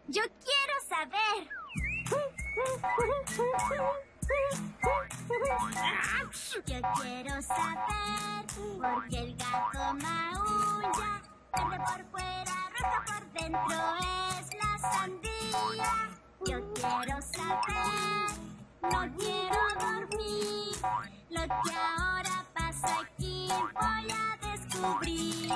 Yo quiero saber. Yo quiero saber por qué el gato maulla. Verde por fuera, roja por dentro es la sandía. Yo quiero saber, no quiero dormir. Lo que ahora pasa aquí voy a descubrir.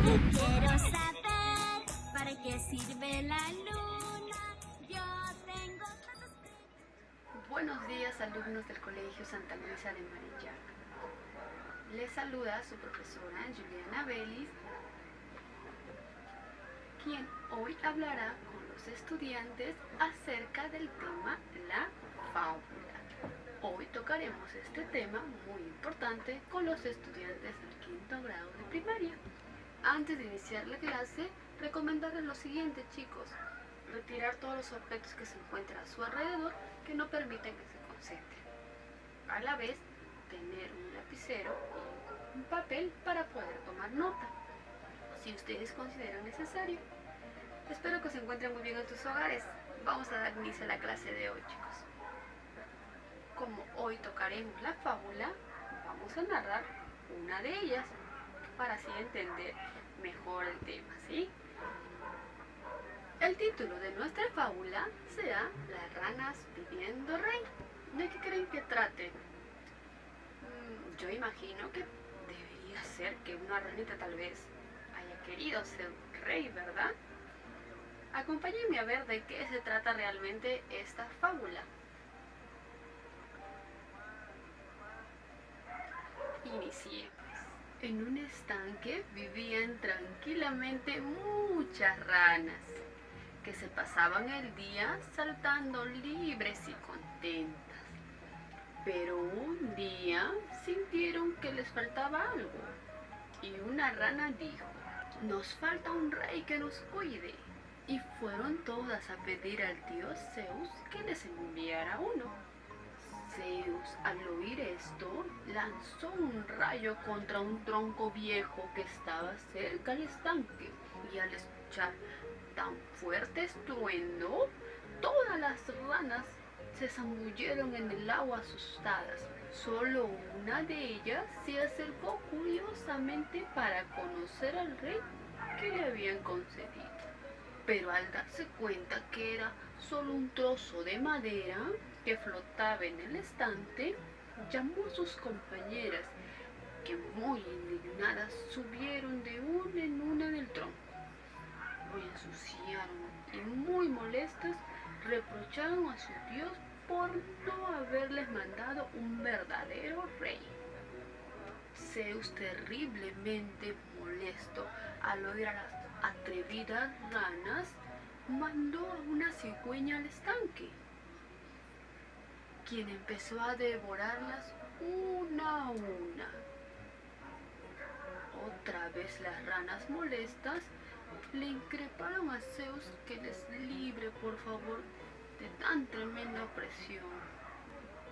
Yo quiero saber para qué sirve la luna. Yo tengo cosas que... Buenos días, alumnos del Colegio Santa Luisa de Marillac. Les saluda su profesora Juliana Vélez, quien hoy hablará con los estudiantes acerca del tema la fábula. Hoy tocaremos este tema muy importante con los estudiantes del quinto grado de primaria. Antes de iniciar la clase, recomendarles lo siguiente, chicos. Retirar todos los objetos que se encuentran a su alrededor que no permiten que se concentren. A la vez, tener un lapicero y un papel para poder tomar nota, si ustedes consideran necesario. Espero que se encuentren muy bien en sus hogares. Vamos a dar inicio a la clase de hoy, chicos. Como hoy tocaremos la fábula, vamos a narrar una de ellas para así entender mejor el tema, ¿sí? El título de nuestra fábula será Las ranas pidiendo rey. ¿De qué creen que trate? Yo imagino que debería ser que una ranita tal vez haya querido ser rey, ¿verdad? Acompáñenme a ver de qué se trata realmente esta fábula. Iniciemos. En un estanque vivían tranquilamente muchas ranas, que se pasaban el día saltando libres y contentas. Pero un día sintieron que les faltaba algo, y una rana dijo: «Nos falta un rey que nos cuide». Y fueron todas a pedir al dios Zeus que les enviara uno. Zeus, al oír esto, lanzó un rayo contra un tronco viejo que estaba cerca del estanque, y al escuchar tan fuerte estruendo, todas las ranas se zambulleron en el agua asustadas. Solo una de ellas se acercó curiosamente para conocer al rey que le habían concedido. Pero al darse cuenta que era solo un trozo de madera que flotaba en el estante, llamó a sus compañeras, que muy indignadas subieron de una en una del tronco. Lo ensuciaron y muy molestas reprocharon a su dios por no haberles mandado un verdadero rey. Zeus, terriblemente molesto al oír a las atrevidas ranas, mandó a una cigüeña al estanque, quien empezó a devorarlas una a una. Otra vez las ranas molestas le increparon a Zeus que les libre, por favor, de tan tremenda opresión.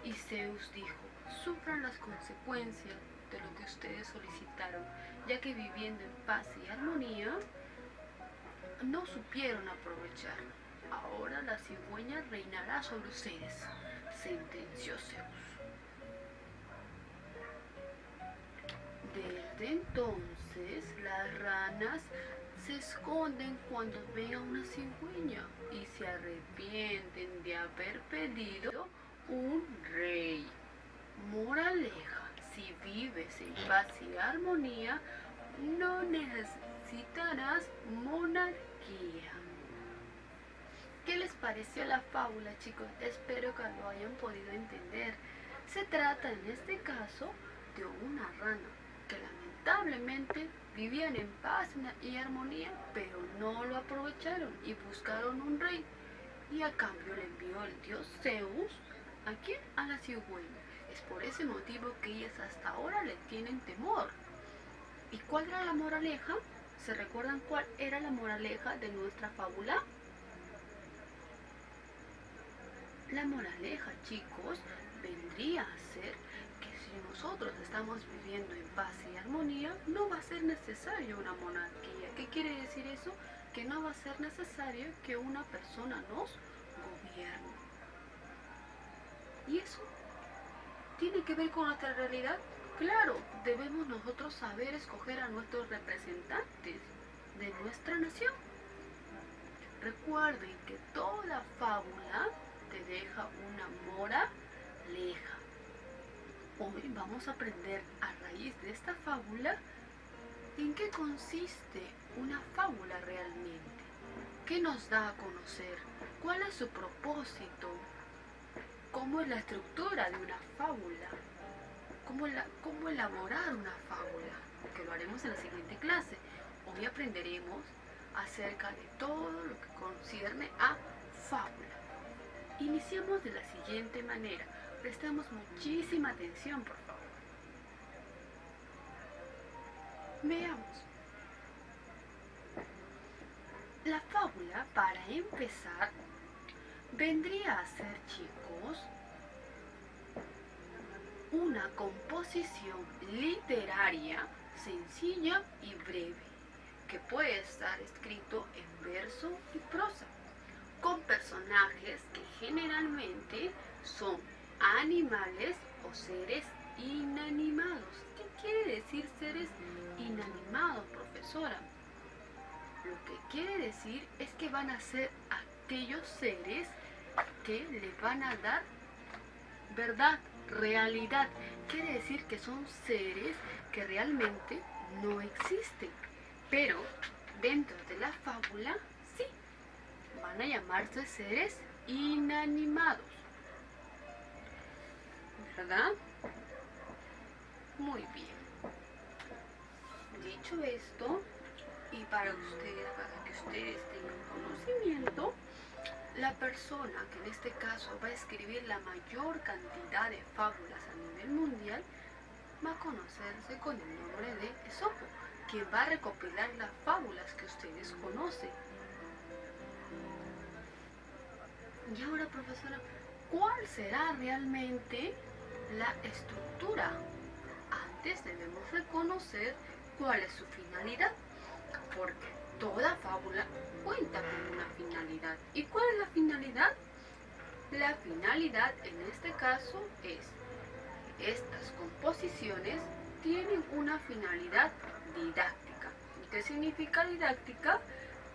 Y Zeus dijo: «Sufran las consecuencias de lo que ustedes solicitaron, ya que viviendo en paz y armonía no supieron aprovechar. Ahora la cigüeña reinará sobre ustedes», sentenció Zeus. Desde entonces las ranas se esconden cuando ven a una cigüeña y se arrepienten de haber pedido un rey. Moraleja: si vives en paz y armonía, no necesitarás monarquía. ¿Qué les pareció la fábula, chicos? Espero que lo hayan podido entender. Se trata en este caso de una rana que lamentablemente vivían en paz y armonía, pero no lo aprovecharon y buscaron un rey. Y a cambio le envió el dios Zeus, ¿a quién? A la cigüeña. Es por ese motivo que ellas hasta ahora le tienen temor. ¿Y cuál era la moraleja? ¿Se recuerdan cuál era la moraleja de nuestra fábula? La moraleja, chicos, vendría a ser que si si nosotros estamos viviendo en paz y armonía, no va a ser necesario una monarquía. ¿Qué quiere decir eso? Que no va a ser necesario que una persona nos gobierne. ¿Y eso tiene que ver con nuestra realidad? Claro, debemos nosotros saber escoger a nuestros representantes de nuestra nación. Recuerden que toda fábula te deja una moraleja. Hoy vamos a aprender a raíz de esta fábula en qué consiste una fábula realmente, qué nos da a conocer, cuál es su propósito, cómo es la estructura de una fábula, cómo elaborar una fábula, que lo haremos en la siguiente clase. Hoy aprenderemos acerca de todo lo que concierne a fábula. Iniciamos de la siguiente manera. Prestemos muchísima atención, por favor. Veamos. La fábula, para empezar, vendría a ser, chicos, una composición literaria sencilla y breve, que puede estar escrito en verso y prosa, con personajes que generalmente son animales o seres inanimados. ¿Qué quiere decir seres inanimados, profesora? Lo que quiere decir es que van a ser aquellos seres que le van a dar verdad, realidad. Quiere decir que son seres que realmente no existen, pero dentro de la fábula sí, van a llamarse seres inanimados, ¿verdad? Muy bien. Dicho esto, y para que ustedes tengan conocimiento, la persona que en este caso va a escribir la mayor cantidad de fábulas a nivel mundial va a conocerse con el nombre de Esopo, quien va a recopilar las fábulas que ustedes conocen. Y ahora, profesora, ¿cuál será realmente la estructura? Antes debemos reconocer cuál es su finalidad, porque toda fábula cuenta con una finalidad. ¿Y cuál es la finalidad? La finalidad en este caso es, estas composiciones tienen una finalidad didáctica. ¿Y qué significa didáctica?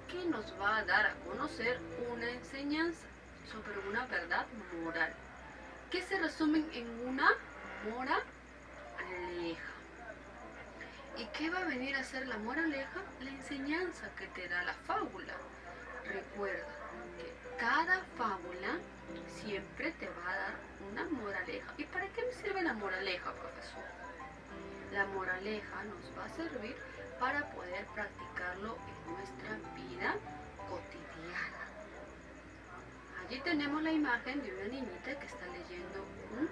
Que nos va a dar a conocer una enseñanza sobre una verdad moral, que se resumen en una moraleja. ¿Y qué va a venir a ser la moraleja? La enseñanza que te da la fábula. Recuerda que cada fábula siempre te va a dar una moraleja. ¿Y para qué me sirve la moraleja, profesor? La moraleja nos va a servir para poder practicarlo en nuestra vida cotidiana. Allí tenemos la imagen de una niñita que está leyendo un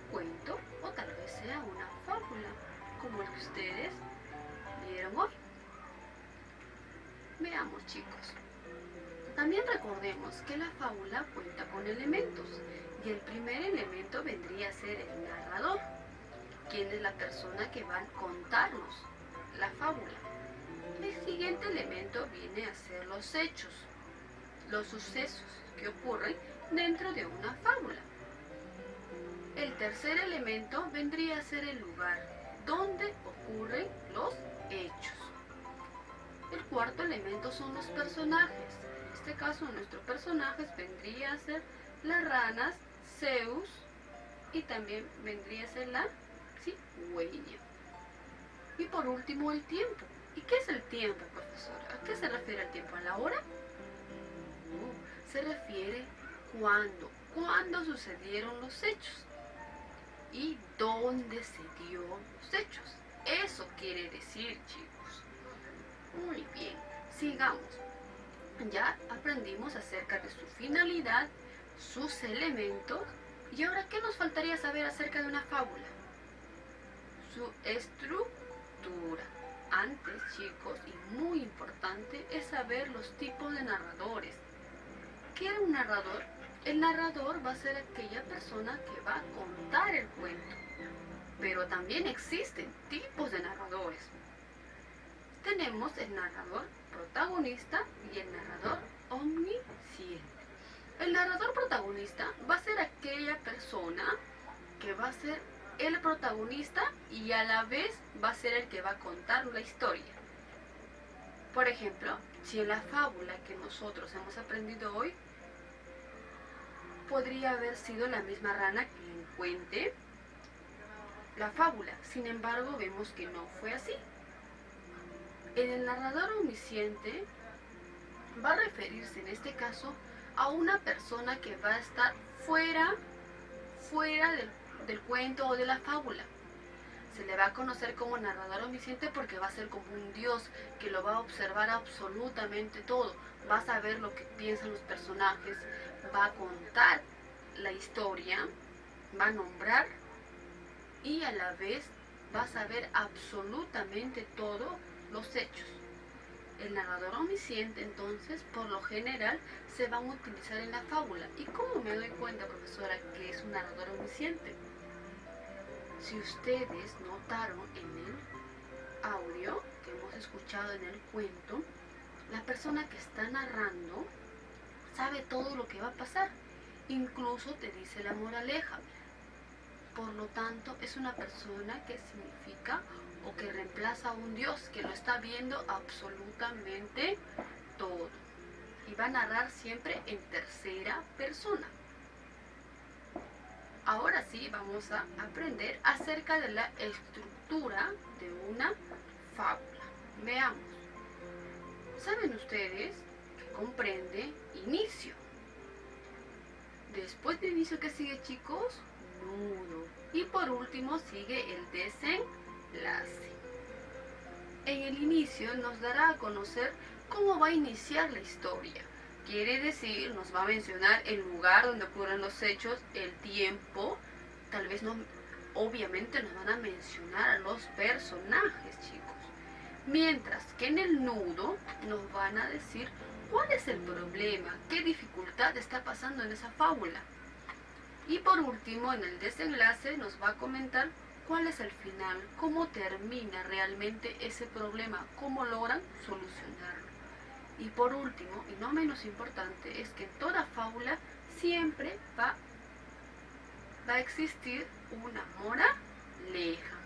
cuento o tal vez sea una fábula, como el que ustedes vieron hoy. Veamos, chicos. También recordemos que la fábula cuenta con elementos y el primer elemento vendría a ser el narrador, quien es la persona que va a contarnos la fábula. El siguiente elemento viene a ser los hechos, los sucesos que ocurren dentro de una fábula. El tercer elemento vendría a ser el lugar donde ocurren los hechos. El cuarto elemento son los personajes. En este caso, nuestros personajes vendría a ser las ranas, Zeus, y también vendría a ser la cigüeña. Y por último, el tiempo. ¿Y qué es el tiempo, profesora? ¿A qué se refiere el tiempo? ¿A la hora? No, se refiere cuándo sucedieron los hechos y dónde se dio los hechos. Eso quiere decir, chicos. Muy bien, sigamos. Ya aprendimos acerca de su finalidad, sus elementos, y ahora, ¿qué nos faltaría saber acerca de una fábula? Su estructura. Antes, chicos, y muy importante, es saber los tipos de narradores. ¿Qué es un narrador? El narrador va a ser aquella persona que va a contar el cuento. Pero también existen tipos de narradores. Tenemos el narrador protagonista y el narrador omnisciente. El narrador protagonista va a ser aquella persona que va a ser el protagonista y a la vez va a ser el que va a contar la historia. Por ejemplo, si en la fábula que nosotros hemos aprendido hoy podría haber sido la misma rana quien cuente la fábula, sin embargo vemos que no fue así. El narrador omnisciente va a referirse en este caso a una persona que va a estar fuera del cuento o de la fábula. Se le va a conocer como narrador omnisciente porque va a ser como un dios que lo va a observar absolutamente todo. Va a saber lo que piensan los personajes, va a contar la historia, va a nombrar y a la vez va a saber absolutamente todos los hechos. El narrador omnisciente, entonces, por lo general, se van a utilizar en la fábula. ¿Y cómo me doy cuenta, profesora, que es un narrador omnisciente? Si ustedes notaron en el audio que hemos escuchado en el cuento, la persona que está narrando sabe todo lo que va a pasar. Incluso te dice la moraleja. Por lo tanto, es una persona que significa o que reemplaza a un Dios que lo está viendo absolutamente todo. Y va a narrar siempre en tercera persona. Ahora sí vamos a aprender acerca de la estructura de una fábula. Veamos. ¿Saben ustedes que comprende inicio? Después de inicio, ¿qué sigue, chicos? Nudo. Y por último sigue el desenlace. En el inicio nos dará a conocer cómo va a iniciar la historia. Quiere decir, nos va a mencionar el lugar donde ocurren los hechos, el tiempo, tal vez no, obviamente nos van a mencionar a los personajes, chicos. Mientras que en el nudo nos van a decir cuál es el problema, qué dificultad está pasando en esa fábula. Y por último, en el desenlace nos va a comentar cuál es el final, cómo termina realmente ese problema, cómo logran solucionarlo. Y por último, y no menos importante, es que en toda fábula siempre va a existir una moraleja.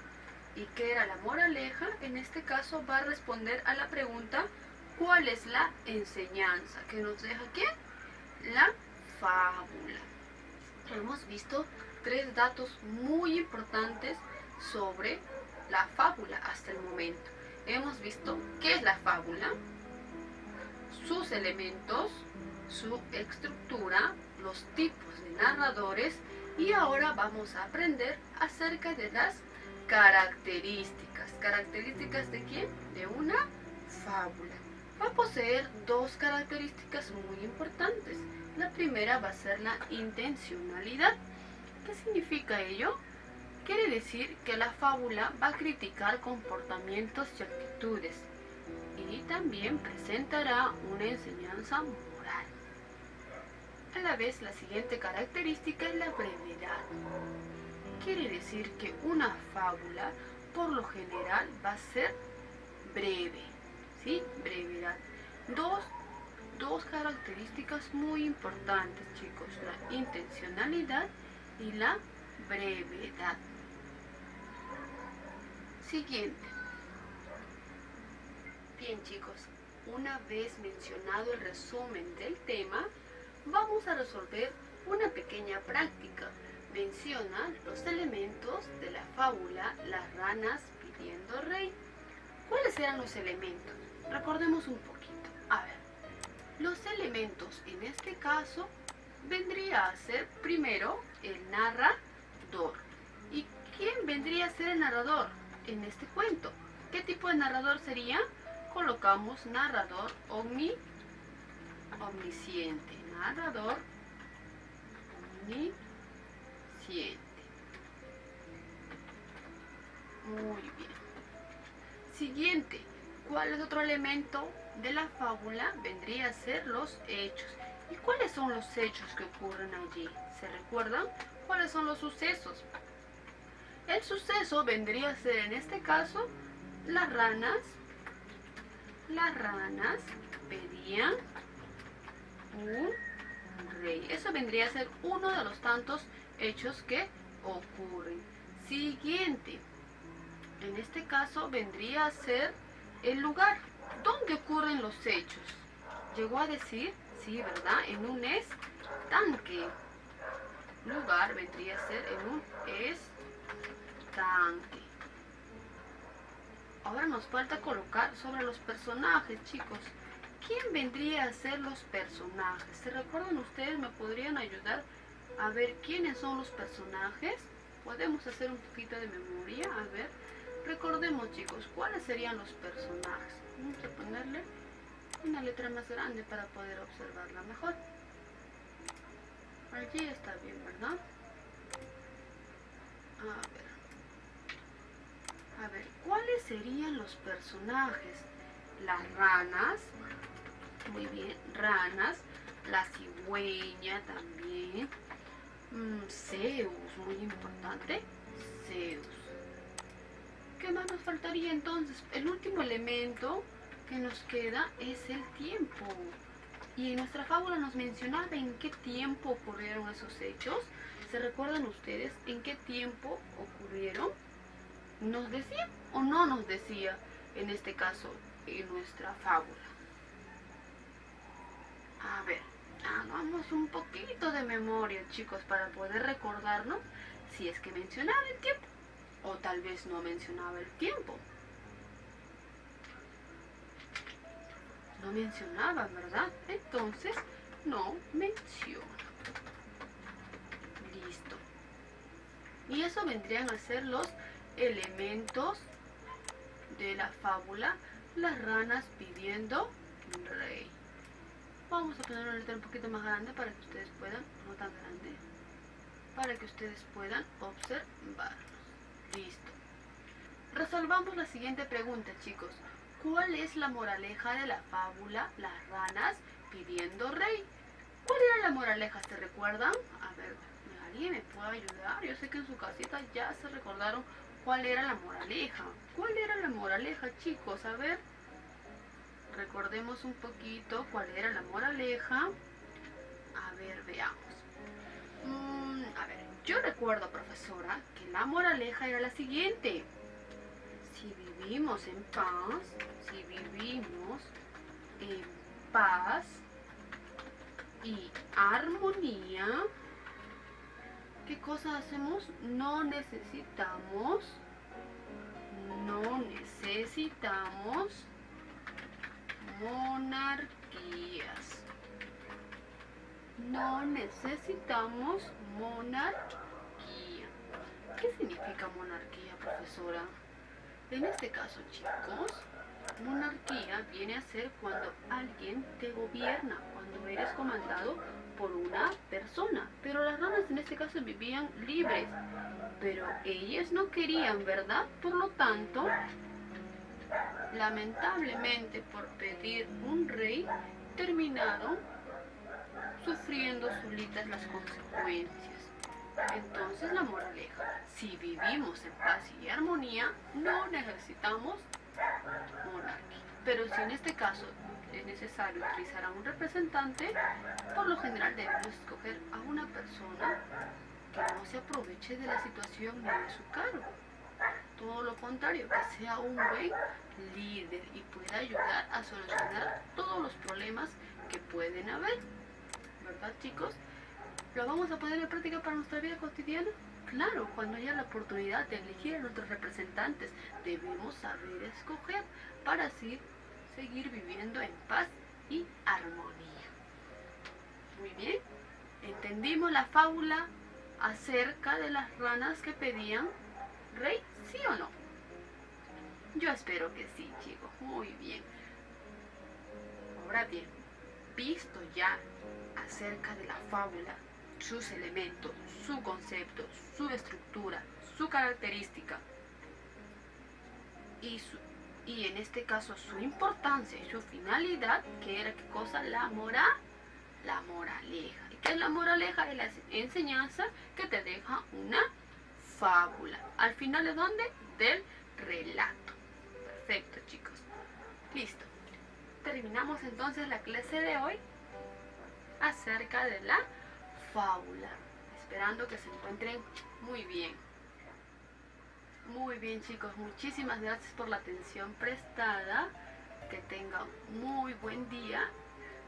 ¿Y qué era la moraleja? En este caso va a responder a la pregunta ¿cuál es la enseñanza que nos deja quién? La fábula. Hemos visto 3 datos muy importantes sobre la fábula hasta el momento. Hemos visto qué es la fábula, sus elementos, su estructura, los tipos de narradores y ahora vamos a aprender acerca de las características. ¿Características de quién? De una fábula. Va a poseer 2 características muy importantes. La primera va a ser la intencionalidad. ¿Qué significa ello? Quiere decir que la fábula va a criticar comportamientos y actitudes y también presentará una enseñanza moral. A la vez, la siguiente característica es la brevedad. Quiere decir que una fábula, por lo general, va a ser breve, ¿sí? Brevedad. Dos características muy importantes, chicos, la intencionalidad y la brevedad. Siguiente. Bien, chicos, una vez mencionado el resumen del tema, vamos a resolver una pequeña práctica. Menciona los elementos de la fábula Las ranas pidiendo rey. ¿Cuáles eran los elementos? Recordemos un poquito. A ver, los elementos en este caso vendría a ser primero el narrador. ¿Y quién vendría a ser el narrador en este cuento? ¿Qué tipo de narrador sería? Colocamos narrador omnisciente. Narrador omnisciente. Muy bien. Siguiente. ¿Cuál es otro elemento de la fábula? Vendría a ser los hechos. ¿Y cuáles son los hechos que ocurren allí? ¿Se recuerdan? ¿Cuáles son los sucesos? El suceso vendría a ser, en este caso, las ranas pedían un rey. Eso vendría a ser uno de los tantos hechos que ocurren. Siguiente. En este caso vendría a ser el lugar donde ocurren los hechos. Llegó a decir, sí, ¿verdad? En un estanque. Lugar vendría a ser en un estanque. Ahora nos falta colocar sobre los personajes, chicos. ¿Quién vendría a ser los personajes? ¿Se recuerdan ustedes? ¿Me podrían ayudar a ver quiénes son los personajes? Podemos hacer un poquito de memoria. A ver, recordemos, chicos, ¿cuáles serían los personajes? Vamos a ponerle una letra más grande para poder observarla mejor. Allí está bien, ¿verdad? A ver, ¿cuáles serían los personajes? Las ranas, muy bien, ranas, la cigüeña también, Zeus, muy importante, Zeus. ¿Qué más nos faltaría entonces? El último elemento que nos queda es el tiempo. Y en nuestra fábula nos mencionaba en qué tiempo ocurrieron esos hechos. ¿Se recuerdan ustedes en qué tiempo ocurrieron? ¿Nos decía o no nos decía, en este caso, en nuestra fábula? A ver, hagamos un poquito de memoria, chicos, para poder recordarnos si es que mencionaba el tiempo o tal vez no mencionaba el tiempo. No mencionaba, ¿verdad? Entonces, no menciona. Listo. Y eso vendrían a ser los elementos de la fábula, las ranas pidiendo un rey. Vamos a poner una letra un poquito más grande para que ustedes puedan, no tan grande, para que ustedes puedan observarnos. Listo. Resolvamos la siguiente pregunta, chicos. ¿Cuál es la moraleja de la fábula Las ranas pidiendo rey? ¿Cuál era la moraleja? ¿Se recuerdan? A ver, ¿alguien me puede ayudar? Yo sé que en su casita ya se recordaron cuál era la moraleja. ¿Cuál era la moraleja, chicos? A ver, recordemos un poquito cuál era la moraleja. A ver, veamos. A ver, yo recuerdo, profesora, que la moraleja era la siguiente. Si vivimos en paz y armonía, ¿qué cosa hacemos? No necesitamos monarquías. No necesitamos monarquía. ¿Qué significa monarquía, profesora? En este caso, chicos, monarquía viene a ser cuando alguien te gobierna, cuando eres comandado por una persona. Pero las ranas en este caso vivían libres, pero ellas no querían, ¿verdad? Por lo tanto, lamentablemente por pedir un rey, terminaron sufriendo solitas las consecuencias. Entonces la moraleja, si vivimos en paz y armonía, no necesitamos monarquía. Pero si en este caso es necesario utilizar a un representante, por lo general debemos escoger a una persona que no se aproveche de la situación ni de su cargo. Todo lo contrario, que sea un buen líder y pueda ayudar a solucionar todos los problemas que pueden haber. ¿Verdad, chicos? ¿Lo vamos a poner en práctica para nuestra vida cotidiana? Claro, cuando haya la oportunidad de elegir a nuestros representantes, debemos saber escoger para así seguir viviendo en paz y armonía. Muy bien, ¿entendimos la fábula acerca de las ranas que pedían rey? ¿Sí o no? Yo espero que sí, chicos. Muy bien. Ahora bien, visto ya acerca de la fábula, sus elementos, su concepto, su estructura, su característica y en este caso su importancia y su finalidad, que era qué cosa, la moraleja. ¿Y qué es la moraleja? Es la enseñanza que te deja una fábula. ¿Al final de dónde? Del relato. Perfecto, chicos. Listo. Terminamos entonces la clase de hoy acerca de la fábula. Esperando que se encuentren muy bien. Muy bien, chicos. Muchísimas gracias por la atención prestada. Que tengan muy buen día.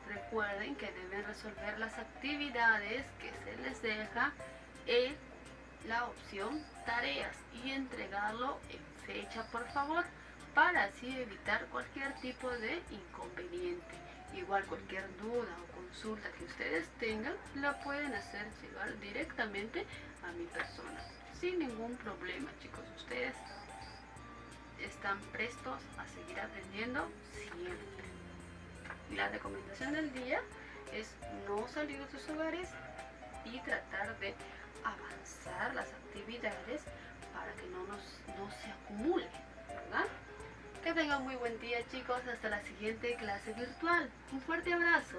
Recuerden que deben resolver las actividades que se les deja en la opción tareas y entregarlo en fecha, por favor, para así evitar cualquier tipo de inconveniente. Igual cualquier duda o consulta que ustedes tengan la pueden hacer llegar directamente a mi persona sin ningún problema, chicos. Ustedes están prestos a seguir aprendiendo siempre. La recomendación del día es no salir de sus hogares y tratar de avanzar las actividades para que no se acumulen, ¿verdad? Que tengan muy buen día, chicos. Hasta la siguiente clase virtual. Un fuerte abrazo.